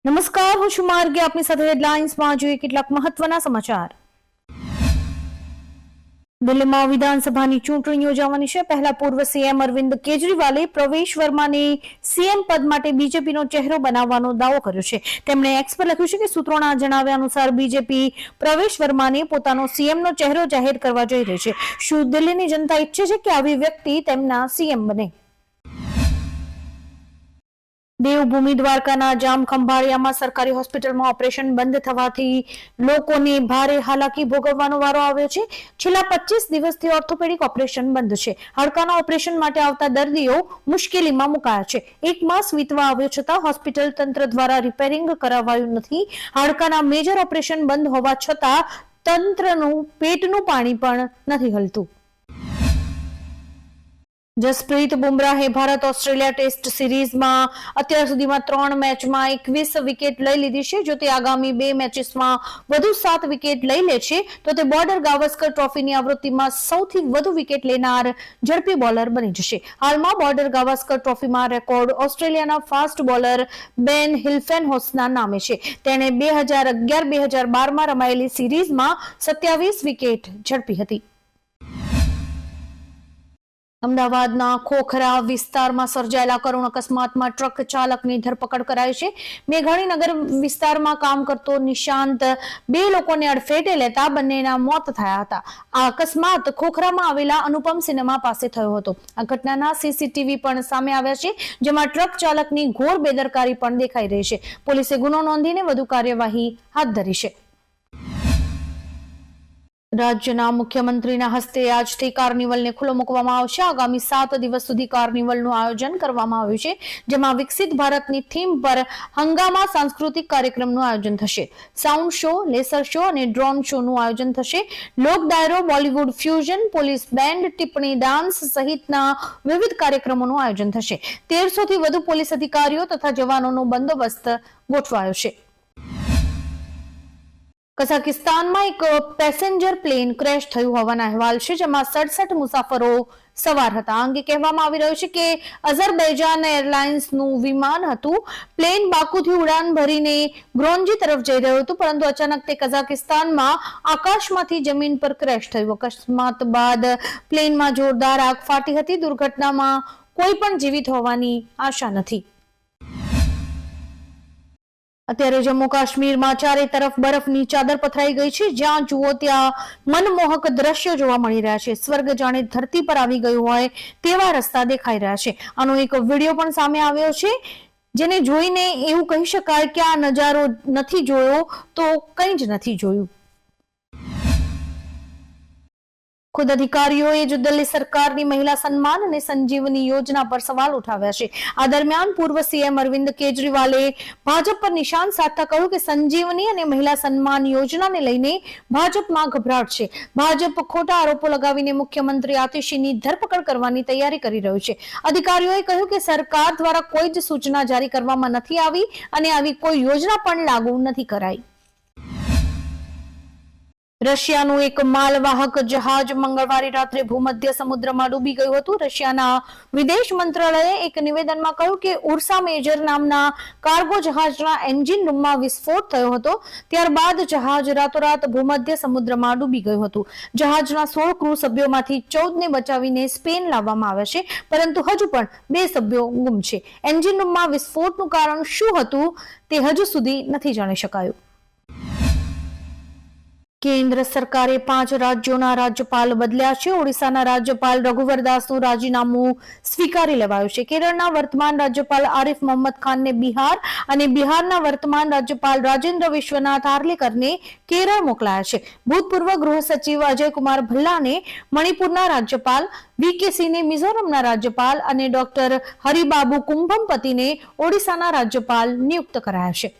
નમસ્કાર, હું છું માર્ગે. આપની સાથે હેડલાઇન્સમાં જોઈએ કેટલાક મહત્વના સમાચાર. દિલ્હીમાં વિધાનસભાની ચૂંટણી યોજાવાની છે. પહેલા પૂર્વ સીએમ અરવિંદ કેજરીવાલે પ્રવેશ વર્માને સીએમ પદ માટે બીજેપીનો ચહેરો બનાવવાનો દાવો કર્યો છે. તેમણે એક્સ પર લખ્યું છે કે સૂત્રોના જણાવ્યા અનુસાર બીજેપી પ્રવેશ વર્માને પોતાનો સીએમનો ચહેરો જાહેર કરવા જઈ રહી છે. શું દિલ્હીની જનતા ઈચ્છે છે કે આવી વ્યક્તિ તેમના સીએમ બને? દેવભૂમિ દ્વારકાના જામ ખંભાળિયામાં સરકારી હોસ્પિટલમાં ઓપરેશન બંધ થવાથી લોકોને ભારે હાલાકી ભોગવવાનો વારો આવ્યો છે. છેલ્લા 25 દિવસથી ઓર્થોપેડિક ઓપરેશન બંધ છે. હાડકાના ઓપરેશન માટે આવતા દર્દીઓ મુશ્કેલીમાં મુકાયા છે. 1 માસ વીતવા આવ્યો છતાં હોસ્પિટલ તંત્ર દ્વારા રિપેરિંગ કરાવાયું નથી. હાડકાના મેજર ઓપરેશન બંધ હોવા છતાં તંત્રનું પેટનું પાણી પણ નથી હલતું. જસપ્રીત બુમરાહે ભારત ઓસ્ટ્રેલિયા ટેસ્ટ સિરીઝમાં અત્યાર સુધીમાં 3 મેચમાં 21 વિકેટ લઈ લીધી છે. જો તે આગામી 2 મેચીસમાં વધુ 7 વિકેટ લઈ લે છે તો તે બોર્ડર ગાવસ્કર ટ્રોફીની આવૃત્તિમાં સૌથી વધુ વિકેટ લેનાર ઝડપી બોલર બની જશે. હાલમાં બોર્ડર ગાવસ્કર ટ્રોફીમાં રેકોર્ડ ઓસ્ટ્રેલિયાના ફાસ્ટ બોલર બેન હિલ્ફેનહોસના નામે છે. તેણે 2011-2012માં રમાયેલી સિરીઝમાં 27 વિકેટ ઝડપી હતી. અમદાવાદના ખોખરા વિસ્તારમાં સર્જાયેલા કરુણ અકસ્માતમાં ટ્રક ચાલકની ધરપકડ કરાઈ છે. મેઘાણીનગર વિસ્તારમાં કામ કરતો નિશાંત 2 લોકોને અડફેટે લેતા બંનેના મોત થયા હતા. આ અકસ્માત ખોખરામાં આવેલા અનુપમ સિનેમા પાસે થયો હતો. આ ઘટનાના સીસીટીવી પણ સામે આવ્યા છે, જેમાં ટ્રક ચાલકની ઘોર બેદરકારી પણ દેખાઈ રહી છે. પોલીસે ગુનો નોંધીને વધુ કાર્યવાહી હાથ ધરી છે. રાજ્યના મુખ્યમંત્રીના હસ્તે આજથી કાર્નિવલને ખુલ્લો મૂકવામાં આવશે. આગામી 7 દિવસ સુધી કાર્નિવલનું આયોજન કરવામાં આવ્યું છે, જેમાં વિકસિત ભારતની થીમ પર હંગામા સાંસ્કૃતિક કાર્યક્રમનું આયોજન થશે. સાઉન્ડ શો, લેસર શો અને ડ્રોન શોનું આયોજન થશે. લોક ડાયરો, બોલિવૂડ ફ્યુઝન, પોલીસ બેન્ડ, ટિપ્પણી ડાન્સ સહિતના વિવિધ કાર્યક્રમોનું આયોજન થશે. 1300 થી વધુ પોલીસ અધિકારીઓ તથા જવાનોનો બંદોબસ્ત ગોઠવાયો છે. કઝાકિસ્તાનમાં એક પેસેન્જર પ્લેન ક્રેશ થયું હોવાના અહેવાલ છે, જેમાં 67 મુસાફરો સવાર હતા. આ અંગે કહેવામાં આવી રહ્યું છે કે અઝરબૈજાન એરલાઇન્સનું વિમાન હતું. પ્લેન બાકુથી ઉડાન ભરીને ગ્રોન્જી તરફ જઈ રહ્યું હતું, પરંતુ અચાનક તે કઝાકિસ્તાનમાં આકાશમાંથી જમીન પર ક્રેશ થયું. અકસ્માત બાદ પ્લેનમાં જોરદાર આગ ફાટી હતી. દુર્ઘટનામાં કોઈ પણ જીવિત હોવાની આશા નથી. અત્યારે જમ્મુ કાશ્મીરમાં ચારે તરફ બરફની ચાદર પથરાઈ ગઈ છે. જ્યાં જુઓ ત્યાં મનમોહક દ્રશ્યો જોવા મળી રહ્યા છે. સ્વર્ગ જાણે ધરતી પર આવી ગયું હોય તેવા રસ્તા દેખાઈ રહ્યા છે. આનો એક વિડીયો પણ સામે આવ્યો છે, જેને જોઈને એવું કહી શકાય કે આ નજારો નથી જોયો તો કંઈ જ નથી જોયું. ખુદ અધિકારીઓએ જ દિલ્હી સરકારની મહિલા સન્માન અને સંજીવની યોજના પર સવાલ ઉઠાવ્યા છે. આ દરમિયાન પૂર્વ સીએમ અરવિંદ કેજરીવાલે ભાજપ પર નિશાન સાધતા કહ્યું કે સંજીવની અને મહિલા સન્માન યોજનાને લઈને ભાજપમાં ગભરાટ છે. ભાજપ ખોટા આરોપો લગાવીને મુખ્યમંત્રી આતિશીની ધરપકડ કરવાની તૈયારી કરી રહ્યું છે. અધિકારીઓએ કહ્યું કે સરકાર દ્વારા કોઈ જ સૂચના જારી કરવામાં નથી આવી અને આવી કોઈ યોજના પણ લાગુ નથી કરાઈ. રશિયાનું એક માલવાહક જહાજ મંગળવારે રાત્રે ભૂમધ્ય સમુદ્રમાં ડૂબી ગયું હતું. રશિયાના વિદેશ મંત્રાલયે એક નિવેદનમાં કહ્યું કે ઉર્સા મેજર નામના કાર્ગો જહાજના એન્જિન રૂમમાં વિસ્ફોટ થયો હતો. ત્યારબાદ જહાજ રાતોરાત ભૂમધ્ય સમુદ્રમાં ડૂબી ગયું હતું. જહાજના 16 ક્રૂ સભ્યોમાંથી 14ને બચાવીને સ્પેન લાવવામાં આવ્યા છે, પરંતુ હજુ પણ 2 સભ્યો ગુમ છે. એન્જિન રૂમમાં વિસ્ફોટનું કારણ શું હતું તે હજુ સુધી નથી જાણી શકાયું. કેન્દ્ર સરકારે 5 રાજ્યોના રાજ્યપાલ બદલ્યા છે. ઓડિશાના રાજ્યપાલ રઘુવર દાસનું રાજીનામું સ્વીકારી લેવાયું છે. કેરળના વર્તમાન રાજ્યપાલ આરિફ મોહમ્મદ ખાનને બિહાર અને બિહારના વર્તમાન રાજ્યપાલ રાજેન્દ્ર વિશ્વનાથ આર્લેકરને કેરળ મોકલાયા છે. ભૂતપૂર્વ ગૃહ સચિવ અજય કુમાર ભલ્લાને મણિપુરના રાજ્યપાલ, વીકે સિંહને મિઝોરમના રાજ્યપાલ અને ડોક્ટર હરિબાબુ કુંભમપતિને ઓડિશાના રાજ્યપાલ નિયુક્ત કરાયા છે.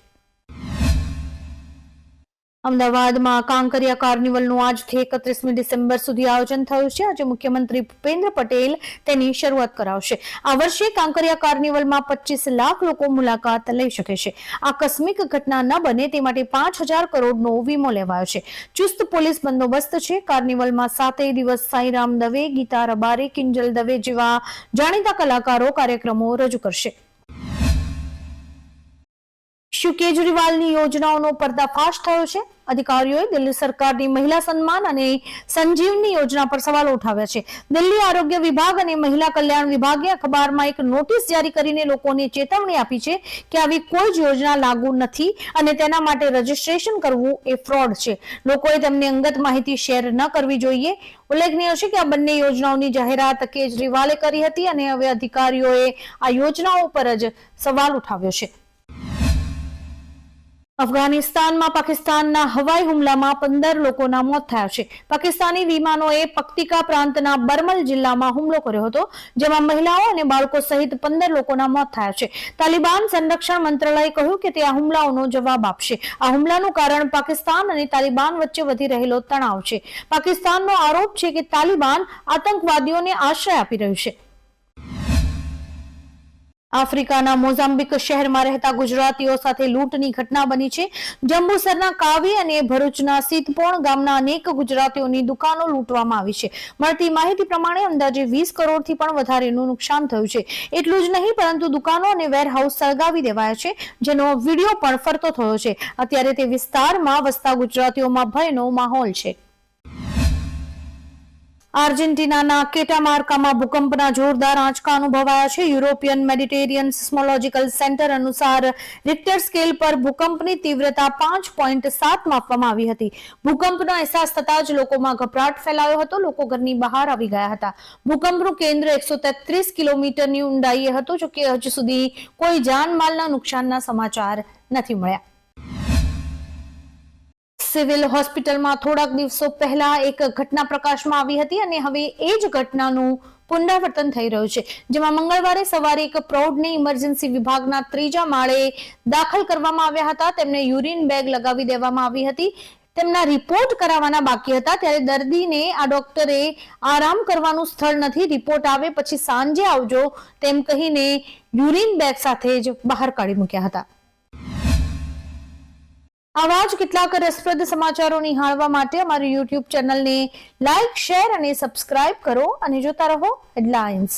અમદાવાદમાં કાંકરિયા કાર્નિવલનું આજથી 31મી ડિસેમ્બર સુધી આયોજન થયું છે. આજે મુખ્યમંત્રી ભૂપેન્દ્ર પટેલ તેની શરૂઆત કરાવશે. આ વર્ષે કાંકરિયા કાર્નિવલમાં 25 લાખ લોકો મુલાકાત લઈ શકે છે. આકસ્મિક ઘટના ન બને તે માટે 5,000 કરોડનો વીમો લેવાયો છે. ચુસ્ત પોલીસ બંદોબસ્ત છે. કાર્નિવલમાં 7 દિવસ સાઈરામ દવે, ગીતા રબારી, કિંજલ દવે જેવા જાણીતા કલાકારો કાર્યક્રમો રજૂ કરશે. શું કેજરીવાલની યોજનાઓનો પર્દાફાશ થયો છે? અધિકારીઓએ દિલ્હી સરકારની મહિલા સન્માન અને સંજીવની યોજના પર સવાલો ઉઠાવ્યા છે. દિલ્હી આરોગ્ય વિભાગ અને મહિલા કલ્યાણ વિભાગે અખબારમાં એક નોટિસ જારી કરીને લોકોને ચેતવણી આપી છે કે આવી કોઈ જ યોજના લાગુ નથી અને તેના માટે રજીસ્ટ્રેશન કરવું એ ફ્રોડ છે. લોકોએ તેમની અંગત માહિતી શેર ન કરવી જોઈએ. ઉલ્લેખનીય છે કે આ બંને યોજનાઓની જાહેરાત કેજરીવાલે કરી હતી અને હવે અધિકારીઓએ આ યોજનાઓ પર જ સવાલ ઉઠાવ્યો છે. અફઘાનિસ્તાનમાં પાકિસ્તાનના હવાઈ હુમલામાં 15 લોકોના મોત થયા છે. પાકિસ્તાની વિમાનોએ પક્તિકા પ્રાંતના બર્મલ જિલ્લામાં હુમલો કર્યો હતો, જેમાં મહિલાઓ અને બાળકો સહિત 15 લોકોના મોત થયા છે. તાલિબાન સંરક્ષણ મંત્રાલયે કહ્યું કે તે આ હુમલાઓનો જવાબ આપશે. આ હુમલાનું કારણ પાકિસ્તાન અને તાલિબાન વચ્ચે વધી રહેલો તણાવ છે. પાકિસ્તાનનો આરોપ છે કે તાલિબાન આતંકવાદીઓને આશ્રય આપી રહ્યું છે. આફ્રિકાના મોઝામ્બિક શહેરમાં રહેતા ગુજરાતીઓ સાથે લૂંટની ઘટના બની છે. જંબુસરના કાવી અને ભરૂચના સીતપોણ ગામના અનેક ગુજરાતીઓની દુકાનો લૂંટવામાં આવી છે. મળતી માહિતી પ્રમાણે અંદાજે 20 કરોડથી પણ વધારેનું નુકસાન થયું છે. એટલું જ નહીં, પરંતુ દુકાનો અને વેરહાઉસ સળગાવી દેવાયા છે, જેનો વિડીયો પણ ફરતો થયો છે. અત્યારે તે વિસ્તારમાં વસતા ગુજરાતીઓમાં ભયનો માહોલ છે. આર્જેન્ટિનાના કેટામાર્કામાં ભૂકંપના જોરદાર આંચકા અનુભવાયા છે. યુરોપિયન મેડિટેરિયન સિસ્મોલોજીકલ સેન્ટર અનુસાર રિક્ટર સ્કેલ પર ભૂકંપની તીવ્રતા 5.7 માપવામાં આવી હતી. ભૂકંપનો અહેસાસ થતાં જ લોકોમાં ગભરાટ ફેલાયો હતો. લોકો ઘરની બહાર આવી ગયા હતા. ભૂકંપનું કેન્દ્ર 133 કિલોમીટરની ઊંડાઈએ હતું, જોકે હજુ સુધી કોઈ જાનમાલના નુકસાનના સમાચાર નથી મળ્યા. સિવિલ હોસ્પિટલમાં થોડાક દિવસો પહેલા એક ઘટના પ્રકાશમાં આવી હતી અને હવે એ જ ઘટનાનું પુનરાવર્તન થઈ રહ્યું છે, જેમાં મંગળવારે સવારે એક પ્રૌઢને ઇમરજન્સી વિભાગના 3જા માળે દાખલ કરવામાં આવ્યા હતા. તેમને યુરિન બેગ લગાવી દેવામાં આવી હતી. તેમના રિપોર્ટ કરાવવાના બાકી હતા ત્યારે દર્દીને આ ડોક્ટરે આરામ કરવાનું સ્થળ નથી, રિપોર્ટ આવે પછી સાંજે આવજો તેમ કહીને યુરિન બેગ સાથે જ બહાર કાઢી મૂક્યા હતા. આવા જ કેટલાક રસપ્રદ સમાચારો નિહાળવા માટે અમારી YouTube ચેનલને લાઇક, શેર અને સબસ્ક્રાઇબ કરો અને જોતા રહો હેડલાઇન્સ.